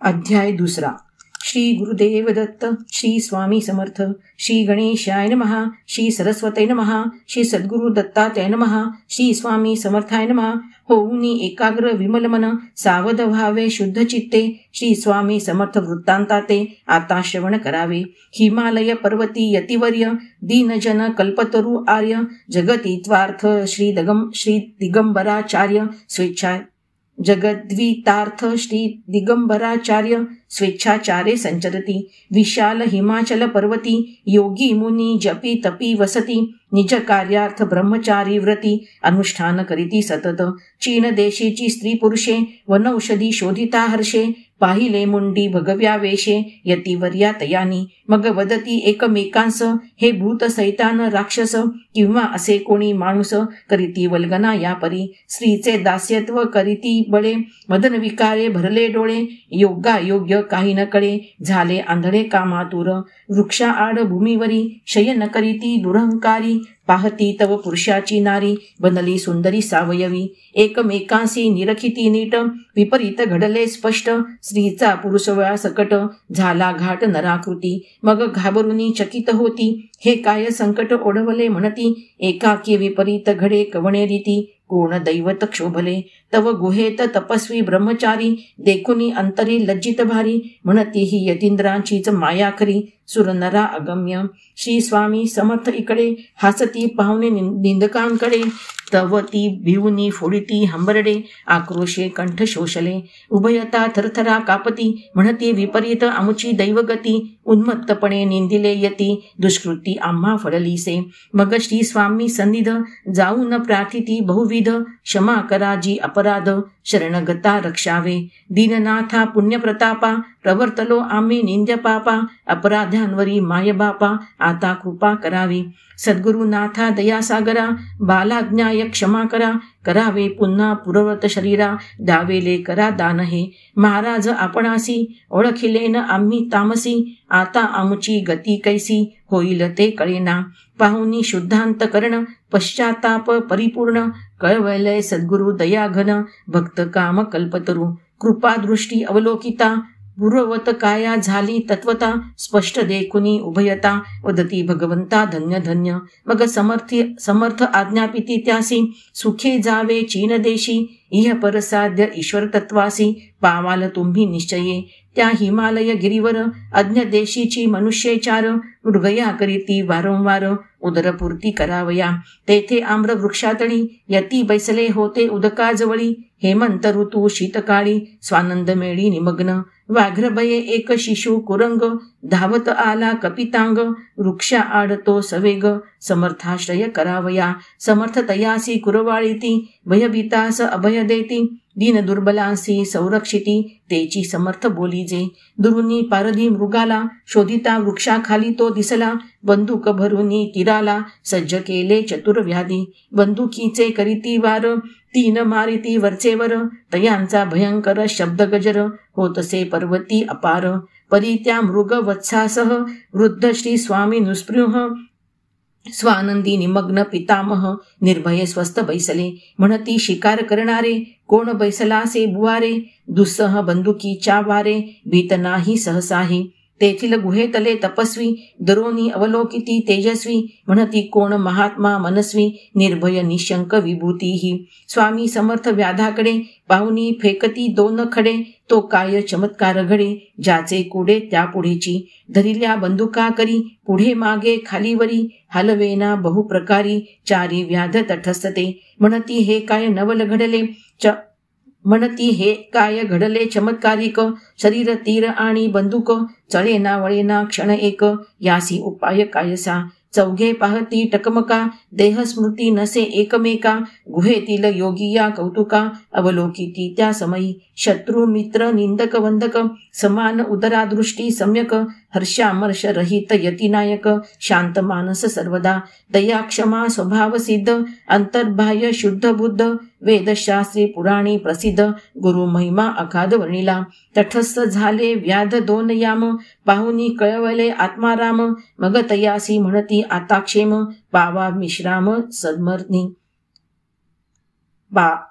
अध्याय दुसरा. श्री गुरुदेव दत्त. श्री स्वामी समर्थ. श्री गणेशाय नमः. श्री सरस्वती नमः. श्री सद्गुरु दत्तात्रेय नमः. श्री स्वामी समर्थाय नमः. होऊनी एकाग्र विमल मन, सावध व्हावे शुद्ध चित्ते. श्री स्वामी समर्थ वृत्तांताते आता श्रवण करावे. हिमालय पर्वती यतिवर्य, दीनजन कल्पतरु आर्य. जगतीत्वार्थ श्री दिगंबराचार्य स्वेच्छा जगद्वितार्थ श्री दिगंबराचार्य स्वेच्छाचारे संचरती. विशाल हिमाचल पर्वती, योगी मुनी जपी तपी वसती. निज कार्यार्थ ब्रह्मचारी व्रती, अनुष्ठान करीती सतत. चीन देशीची स्त्री पुरुषे, वनौषधी शोधिता हर्षे. पाहिले मुंडी भगव्या वेशे, यतिवर्या तयानी. मग वदती एकमेकांस, हे भूत सैतान राक्षस, किंवा असे कोणी माणूस करीती वल्गना या परी. स्त्रीचे दास्यत्व करीती बळे, मदन विकारे भरले डोळे. योगा योग्य काही न कळे, झाले आंधळे कामातुर. वृक्षाआड भूमीवरी, शयन करीती दुरहंकारी. पाहती तव पुरुषाची नारी, बनली सुंदरी सावयवी. एकमेकांशी निरखिती नीट, विपरीत घडले स्पष्ट. स्त्रीचा पुरुषवळा सकट, झाला घाट नराकृती. मग घाबरुनी चकित होती, हे काय संकट ओढवले म्हणती. एकाकी विपरीत घडे कवणे रीती, कोण दैवत क्षोभले. तव गुहेत तपस्वी ब्रह्मचारी, देखुनी अंतरी लज्जित भारी. म्हणती ही यतींद्रांचीच माया खरी, सुरनरा अगम्य. श्री स्वामी समर्थ इकडे, हसती पाहुणे निंदकांकडे. तव ती भिवनी फोडिती हंबरडे, आक्रोशे कंठ शोषले. उभयता थरथरा कापती, म्हणती विपरीत आमुची दैवगती. उन्मत्तपणे निंदिले यती, दुष्कृती आम्हा फडलीसे. मग श्री स्वामी सन्निध, जाऊन प्रार्थिती बहुविध. क्षमा करा जी अपराध, शरणगता रक्षावे. दीननाथा पुण्यप्रतापा, प्रवर्तलो आम्ही निंद्य पापा. अपराध्यांवरी मायबापा, आता कृपा करावी. सद्गुरुनाथा दयासागरा, बालाज्ञाय क्षमा करा. करावे पुन्हा पुरवत शरीरा, द्यावेले करा दान हे. महाराज आपणासी, ओळखिलेन आम्ही तामसी. आता आमची गती कैसी, होईल ते कळेना. पाहुनी शुद्धांत करण, पश्चाताप परिपूर्ण. कळवलय सद्गुरु दयाघन, भक्त काम कल्पतरू. कृपादृष्टी अवलोकिता, पूर्ववत काया झाली तत्वता. स्पष्ट देखुनी उभयता, वदती भगवंता धन्य धन्य. मग समर्थ आज्ञापिती त्यासी, सुखे जावे चीन देशी. इह परसाध्य ईश्वर तत्वासी, पावाल तुम्ही निश्चये. त्या हिमालय गिरीवर, अज्ञ देशीची मनुष्यचार. मृगया करीती वारंवार, उदरपूर्ती करावया. तेथे आम्र वृक्षातळी, यती बैसले होते उदकाजवळी. हेमंत ऋतू शीतकाळी, स्वानंद मेळी निमग्न. व्याघ्रभये एक शिशु कुरंग, धावत आला कपितांग. वृक्षा आडतो सवेग, समर्थाश्रय करावया. समर्थ तयासी कुरवाळीती, भयभीतास अभय देती. दीन दुर्बलांसी संरक्षिती, तेची समर्थ बोलीजे. दुरुनी पारधी मृगाला, शोधिता वृक्षाखाली तो दिसला. बंदूक भरुनी तीराला, सज्ज केले चतुर व्याधी. बंदुकीचे करीती वार, तीन मारिती वरचेवर. तयांचा भयंकर शब्द गजर, होतसे पर्वती अपार. परी त्या मृग वत्सासह, वृद्ध श्री स्वामी नुस्पृह. स्वानंदी निमग्न पितामह, निर्भय स्वस्थ बैसले. म्हणती शिकार करणारे, कोण बैसलासे बुवारे. दुस्सह बंदुकीच्या वारे, भीत नाही सहसाही. तेथील गुहेतले तपस्वी, दरोनी अवलोकिती तेजस्वी. म्हणती कोण महात्मा मनस्वी, निर्भय निशंक विभूतीही. स्वामी समर्थ व्याधाकडे, पाहुनी फेकती दोन खडे. तो काय चमत्कार घडे, ज्याचे कुडे त्या पुढेची. धरिल्या बंदुका करी, पुढे मागे खालीवरी. हलवेना बहुप्रकारी, चारी व्याध तटस्थते. म्हणती हे काय नवल घडले, हे काय घडले चमत्कारिक. शरीर तीर आणि बंदूक, चळेना वळेना क्षण एक. यासी उपाय कायसा, चौघे पाहती टकमका. देह स्मृती नसे एकमेका, गुहेतील योगिया कौतुका. अवलोकिती त्या समयी, शत्रू मित्र निंदक वंदक. समान उदरादृष्टी सम्यक, हर्षामर्ष रहित यतिनायक. शांत मानस सर्वदा, दया क्षमा स्वभाव सिद्ध. अंतर्बाह्य शुद्ध बुद्ध, वेदशास्त्री पुराणी प्रसिद्ध. गुरु महिमा अगाध वर्णिला, तटस्थ झाले व्याध दोन याम. पाहुनी कळवले आत्माराम, मग तयासी म्हणती आता क्षेम. पावा विश्राम सद्मर्मी,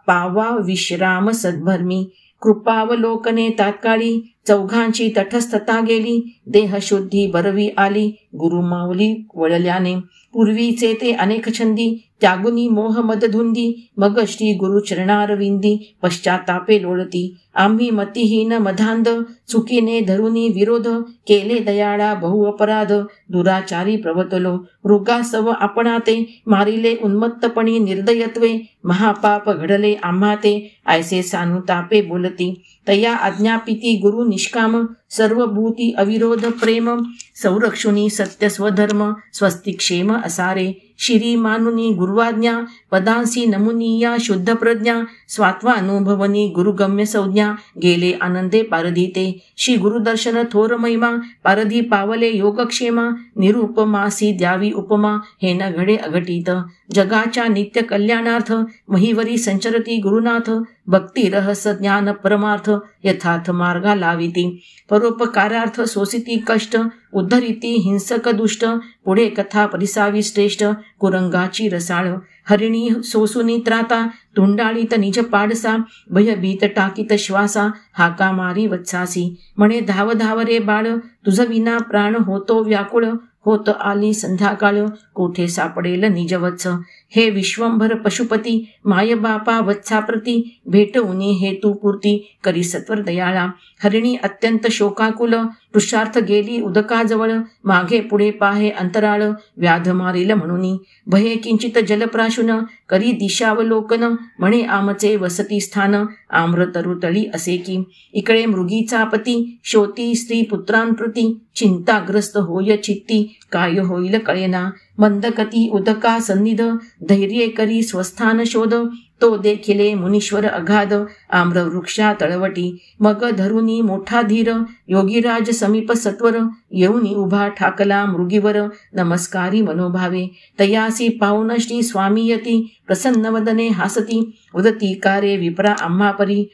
पावा विश्राम सद्भर्मी. कृपावलोकने तात्काळी चौघांची तटस्थता गेली. देहशुद्धी बरवी आली गुरुमाऊली वळल्याने. पूर्वीचे ते अनेक छंदी त्यागुनी मोह मदधुंदी. मग श्री गुरु चरणारविंदी पश्चातापे लोळती. आम्ही मतिहीन मधांध चुकीने धरुनी विरोध. केले दयाळा बहु अपराध दुराचारी प्रवतलो. मृगासव आपणाते मारिले उन्मत्तपणी निर्दयत्वे. महापाप घडले आम्हा ते ऐसे सानुतापे बोलती. तया आज्ञापिती गुरु निष्काम सर्व भूती अविरोध प्रेम. संरक्षुनी सत्य स्वधर्म स्वस्ति क्षेम असारे. शिरी मानुनी गुरुवाज्ञा पदांसी नमुनीया शुद्ध प्रज्ञा. स्वात्वानुभवनी गुरुगम्य संज्ञा गेले आनंदे पारधीते. श्री गुरुदर्शन थोर महिमा पारधी पावले योगक्षेमा. निरुपमासी द्यावी उपमा हे न घडे अघटित. जगाच्या नित्य कल्याणार्थ महिवरी संचरती गुरुनाथ. भक्ती रहस्य ज्ञान परमार्थ यथार्थ मार्गा लाविती. परोपकारार्थ सोसिती कष्ट उद्धरिती हिंसक दुष्ट. पुढे कथा परिसावी श्रेष्ठ कुरंगाची रसाळ. हरिणी सोसुनी त्राता तुंडाळीत निज पाडसा. भयभीत टाकीत श्वासा हाका मारी वत्सासी. म्हणे धाव धाव रे बाळ तुझ विना प्राण होतो व्याकुळ. होत आली संध्याकाळ कोठे सापडेल निजवत्स. हे विश्वंभर पशुपती माय बापा वत्साप्रती. भेटवुनी हेतू पूर्ती करी सत्वर दयाळा. हरिणी अत्यंत शोकाकुल पुरुषार्थ गेली उदकाजवळ. मागे पुढे पाहे अंतराळ व्याध मारिल म्हणून. भये किंचित जलप्राशुन करी दिशावलोकन. म्हणे आमचे वसती स्थान आम्रतरुतळी असे की. इकडे मृगीचा पती शोती स्त्री पुत्रांप्रती. चिंताग्रस्त होय चित्ती काय होईल कळेना. मंदकती उदका सन्निध धैर्य करी स्वस्थान शोध. तो देखिले मुनीश्वर अगाध आम्रवृक्षा तळवटी. मग धरुनी मोठा धीर योगीराज समीप सत्वर. येऊनी उभा ठाकला मृगीवर नमस्कारी मनोभावे. तयासी पाऊन श्री स्वामीयती प्रसन्न वदने हासती. उदती कारे विप्रा आम्हा परी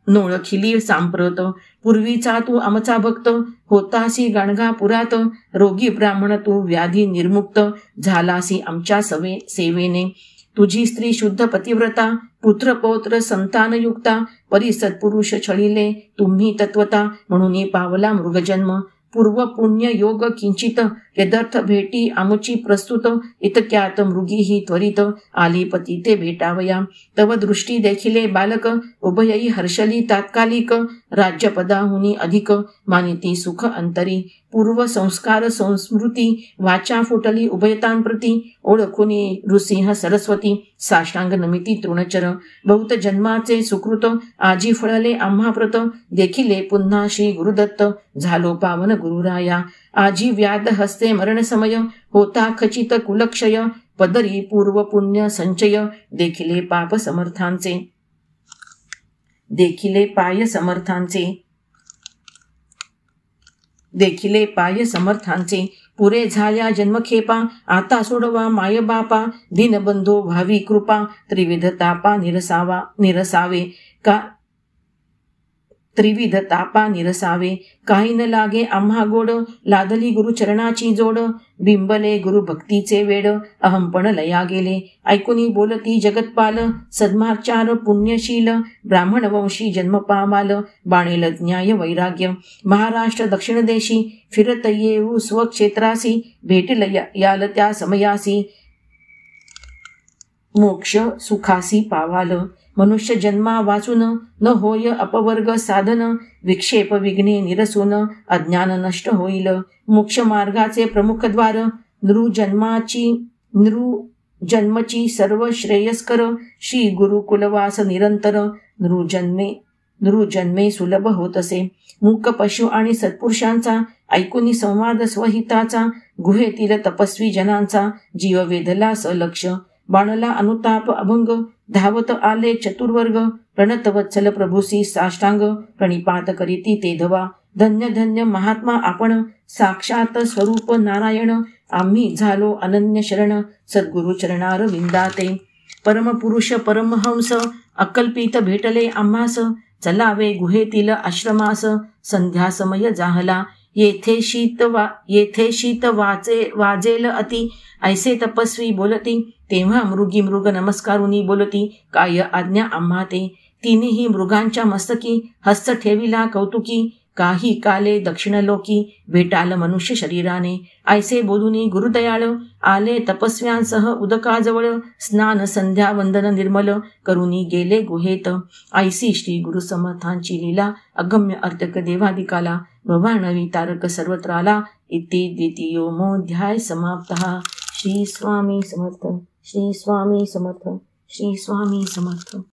नोळखिली सांप्रत. पूर्वीचा तू आमचा भक्त होतासी गाणगापुरात. रोगी ब्राह्मण तू व्याधी निर्मुक्त झालासी आमच्या सेवेने. तुझी स्त्री शुद्ध पतिव्रता पुत्र पौत्र संतानयुक्ता. परी सत्पुरुष छळिले तुम्ही तत्वता म्हणून पावला मृगजन्म. पूर्व पुण्य योग किंचित यदर्थ भेटी आमुची प्रस्तुत. इतक्यात मृगी ही त्वरित आली पती ते भेटावया. तव दृष्टी देखिले बालक उभयही हर्षली तात्कालिक. राज्यपदाहुनी अधिक मानिती सुख अंतरी. पूर्व संस्कार संस्मृती वाचा फुटली उभयतांप्रती. ओळखुनी नृसिंह सरस्वती साष्टांग नमिती तृणचर. बहुत जन्माचे सुकृत आजी फळले आम्हा प्रत. देखिले पुन्हा श्री गुरुदत्त झालो पावन गुरुराया. आजी व्याध हस्ते मरण समय होता खचित कुलक्षय. पदरी पूर्व पुण्य संचय देखिले पाप समर्थांचे. देखिले पाय समर्थांचे. पुरे झाल्या जन्मखेपा आता सोडवा माय बापा. दीनबंधो भावी कृपा त्रिविध तापा निरसावे का. त्रिविध तापा निरसावे काही न लागे आम्हा गोड. लादली गुरुचरणाची जोड. बिंबले गुरु भक्तीचे वेड. अहंपण लया गेले ऐकुनी बोलती जगतपाल. सद्माचार पुण्यशील ब्राह्मण वंशी जन्म पामाल. बाणेल न्याय वैराग्य महाराष्ट्र दक्षिण देशी. फिरत येऊ स्वक्षेत्रासी भेटल याल त्या समयासी. मोक्ष सुखासी पावाल. मनुष्य जन्मा वाचून न होय अपवर्ग साधन. विक्षेप विघ्ने निरसून अज्ञान नष्ट होईल. मोक्ष मार्गाचे प्रमुख द्वार. नृजन्मची सर्व श्रेयस्कर. श्री गुरुकुलवास निरंतर. नृजन्मे सुलभ होतसे. मूक पशु आणि सत्पुरुषांचा ऐकुनी संवाद स्वहिताचा. गुहेतील तपस्वी जनांचा जीव वेधला सलक्ष. बाणला अनुताप अभंग धावत आले चतुर्वर्ग. प्रणत वत्सल प्रभूसी साष्टांग प्रणिपात करीती ते धवा. धन्य धन्य महात्मा आपण साक्षात स्वरूप नारायण. आम्ही झालो अनन्य शरण सद्गुरु चरणार विंदाते. परमपुरुष परमहंस अकल्पित भेटले आम्हास. चलावे गुहेतील आश्रमास संध्या समय जाहला. येथे शीत वाजेल अति ऐसे तपस्वी बोलती. तेव्हा मृगी मृग नमस्कारुनी बोलती काय आज्ञा आम्हा ते. तिन्ही मृगांच्या मस्तकी हस्त ठेविला कौतुकी. काही काले दक्षिणलोकी भेटाल मनुष्य शरीराने. ऐसे बोलुनी गुरुदयाळ आले तपस्व्यांसह उदकाजवळ. स्नान संध्या वंदन निर्मल करुनी गेले गुहेत. ऐसी श्री गुरु समर्थांची लीला अगम्य अर्तक देवादिकाला. भवानवी तारक सर्वत्र आला. इति द्वितीयोमोऽध्याय समाप्तः. श्री स्वामी समर्थ. श्री स्वामी समर्थ. श्री स्वामी समर्थ.